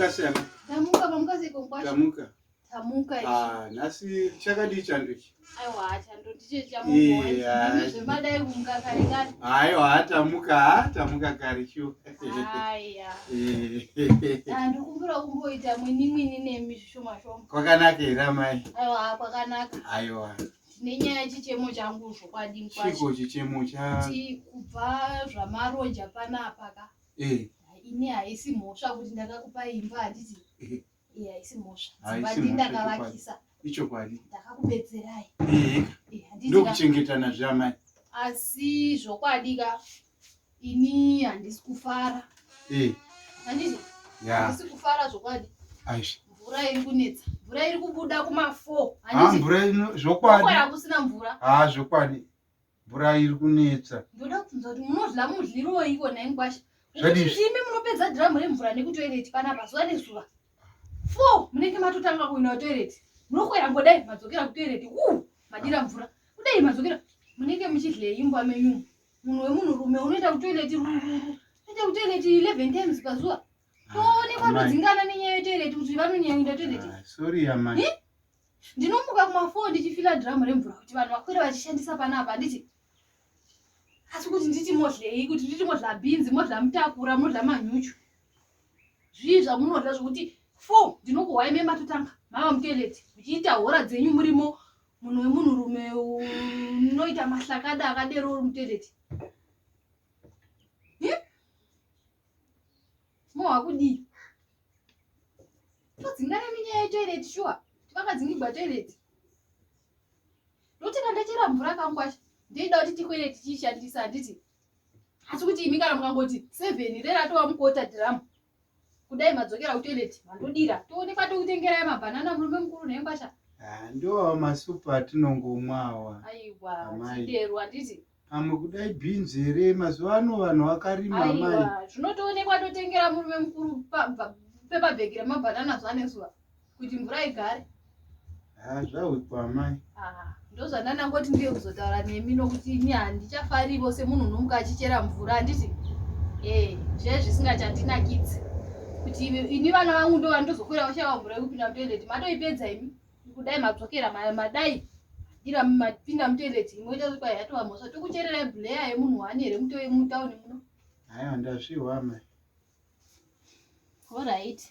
Tamuka sema. Tamuka siko kwacho. Tamuka. Nasi chakadi chanduchi. Aiwa chando ndicho chamuko. Zvembadai kumukakaringana. Aiwa tamuka karisho. Aya. Ndikumbira kumboita mwini nemi zvishoma. Kwakanaka mai. Aiwa kwakanaka. Aiwa. Nenyaya chichemo changu zvokwadi kwacho. Chiko chichemo cha. Kubva zvamaronja panapa ka. Ini haisi mhosva kuti ndakakupa imba handiti. Haisi mhosva. Dzimba ndakavakisa. Icho kwadi. Ndakakubetserai. Ndokuchengetana zvamai. Asi zvokwadi ka. Ini handisi kufara. Handiti? Handisi kufara zvokwadi. Aisha. Mvura iri kunetsa. Mvura iri kubuda kuma4. Mvura ino zvokwadi. Kwara kusina mvura. Zvokwadi. Mvura iri kunetsa. Ndoda kubvunza kuti munodla mudliro ikona ingwasha. Zvadii? Ndimi munopedza dhiramu remvura nekutoilet panapa zuva nezuva. 4 munenge matotanga kuenda kutoilet. Munokwera ngodai madzokera kutoilet. Madira mvura. Kudai madzokera. Munenge muchidle imba menyu. Munhu wemunhu rume unoenda kutoilet unoenda kutoilet 11 times pazuva. Toonekwa todzingana nenyaya yetoilet kuti vanonyaenda toilet. Sorry amai. Ndinomuka kuma4 ndichifila dhiramu remvura kuti vanhu vakwere vachishandisa panapa nditi. Asi kuti nditi modlei kuti nditi modla beans, modla mutakura, modla manyuchu. Zvii zvamunodla zvokuti 4 ndinokuhwaime matotanga mava mutoilet. Muchiita hora dzenyu murimo munhu wemunhu rume unoita mahlakada akadero uri mutoilet. Mohakudii? Todzingana nenyaya yetoilet shuwa. Vakadzingigwa toilet. Ndoti kandachera mvura kangwasha. Ndeida kuti tikwere tichishandisa handiti. Asi kuti imi kana mukangoti 7 rera tova mukota dhiramu. Kudai madzokera kutoilet mandodira. Toonekwa tokutengerai mabhanana murume mukuru nengwasha. Ndowa masupa atinongomwawa. Aiwa, chidero handiti. Amwe kudai beans here mazuva ano vanhu vakarima mai. Aiwa, zvinotoonekwa totengera murume mukuru pepabhegi remabhanana zuva nezuva kuti mvura igare. Zvahwikwa mai. Ndozvandanangoti ndiye kuzotaura nemi nokuti ini handichafarivo semunhu unomuka achichera mvura handiti. Zvisingachandinakidzi. Kuti ini vana vangu ndo vandozokwira vashava mvura yekupinda mutoilet. Matoipedza imi. Kudai madzokera madai. Ira mapinda mutoilet. Imoita kuti kwai yatova mhosva. Tokucherera bhuleya yemunhu wani here mutauni muno. Ndazviwa mai. All right.